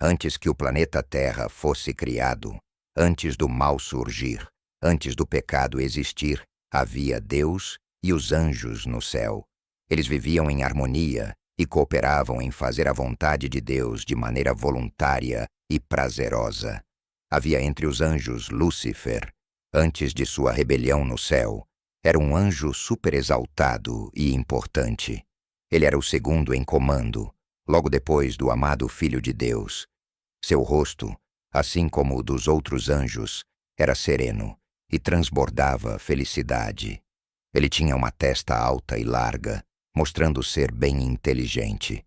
Antes que o planeta Terra fosse criado, antes do mal surgir, antes do pecado existir, havia Deus e os anjos no céu. Eles viviam em harmonia e cooperavam em fazer a vontade de Deus de maneira voluntária e prazerosa. Havia entre os anjos Lúcifer. Antes de sua rebelião no céu, era um anjo superexaltado e importante. Ele era o segundo em comando, logo depois do amado Filho de Deus. Seu rosto, assim como o dos outros anjos, era sereno e transbordava felicidade. Ele tinha uma testa alta e larga, mostrando ser bem inteligente.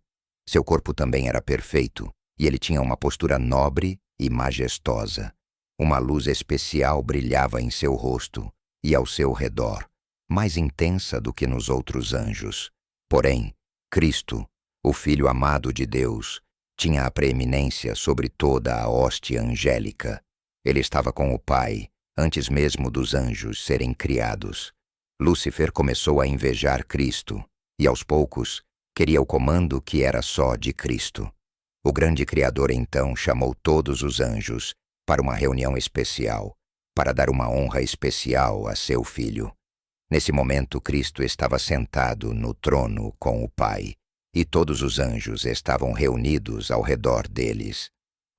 Seu corpo também era perfeito, e ele tinha uma postura nobre e majestosa. Uma luz especial brilhava em seu rosto e ao seu redor, mais intensa do que nos outros anjos. Porém, Cristo, o Filho amado de Deus, tinha a preeminência sobre toda a hoste angélica. Ele estava com o Pai, antes mesmo dos anjos serem criados. Lúcifer começou a invejar Cristo, e aos poucos queria o comando que era só de Cristo. O grande Criador então chamou todos os anjos para uma reunião especial, para dar uma honra especial a seu Filho. Nesse momento, Cristo estava sentado no trono com o Pai, e todos os anjos estavam reunidos ao redor deles.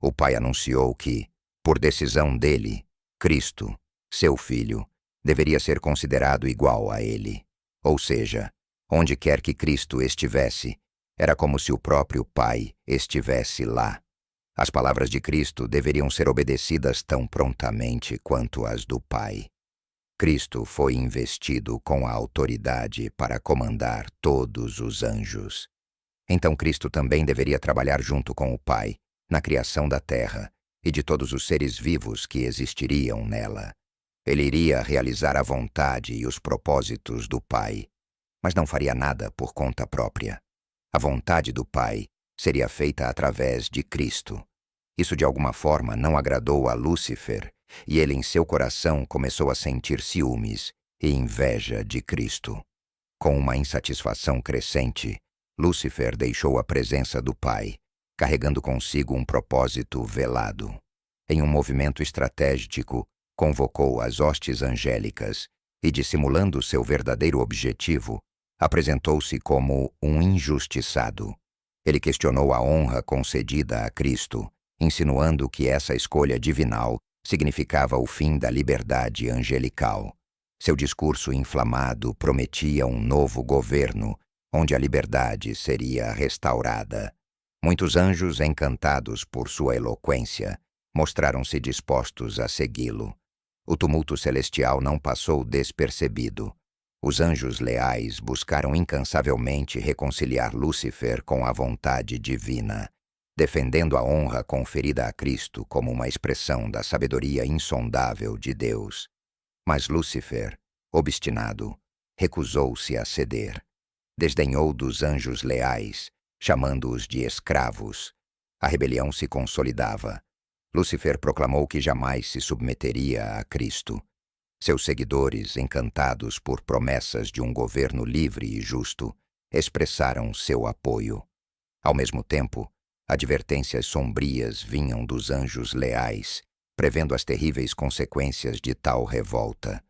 O Pai anunciou que, por decisão dele, Cristo, seu Filho, deveria ser considerado igual a ele. Ou seja, onde quer que Cristo estivesse, era como se o próprio Pai estivesse lá. As palavras de Cristo deveriam ser obedecidas tão prontamente quanto as do Pai. Cristo foi investido com a autoridade para comandar todos os anjos. Então Cristo também deveria trabalhar junto com o Pai na criação da terra e de todos os seres vivos que existiriam nela. Ele iria realizar a vontade e os propósitos do Pai, mas não faria nada por conta própria. A vontade do Pai seria feita através de Cristo. Isso de alguma forma não agradou a Lúcifer, e ele em seu coração começou a sentir ciúmes e inveja de Cristo. Com uma insatisfação crescente, Lúcifer deixou a presença do Pai, carregando consigo um propósito velado. Em um movimento estratégico, convocou as hostes angélicas e, dissimulando seu verdadeiro objetivo, apresentou-se como um injustiçado. Ele questionou a honra concedida a Cristo, insinuando que essa escolha divinal significava o fim da liberdade angelical. Seu discurso inflamado prometia um novo governo, onde a liberdade seria restaurada. Muitos anjos, encantados por sua eloquência, mostraram-se dispostos a segui-lo. O tumulto celestial não passou despercebido. Os anjos leais buscaram incansavelmente reconciliar Lúcifer com a vontade divina, defendendo a honra conferida a Cristo como uma expressão da sabedoria insondável de Deus. Mas Lúcifer, obstinado, recusou-se a ceder. Desdenhou dos anjos leais, chamando-os de escravos. A rebelião se consolidava. Lúcifer proclamou que jamais se submeteria a Cristo. Seus seguidores, encantados por promessas de um governo livre e justo, expressaram seu apoio. Ao mesmo tempo, advertências sombrias vinham dos anjos leais, prevendo as terríveis consequências de tal revolta.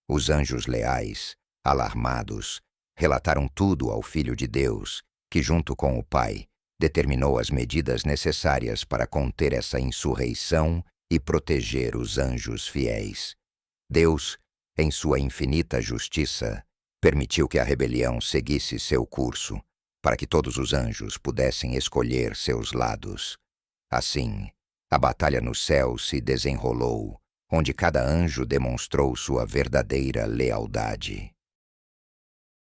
Os anjos leais, alarmados, relataram tudo ao Filho de Deus, que, junto com o Pai, determinou as medidas necessárias para conter essa insurreição e proteger os anjos fiéis. Deus, em sua infinita justiça, permitiu que a rebelião seguisse seu curso, para que todos os anjos pudessem escolher seus lados. Assim, a batalha no céu se desenrolou, onde cada anjo demonstrou sua verdadeira lealdade.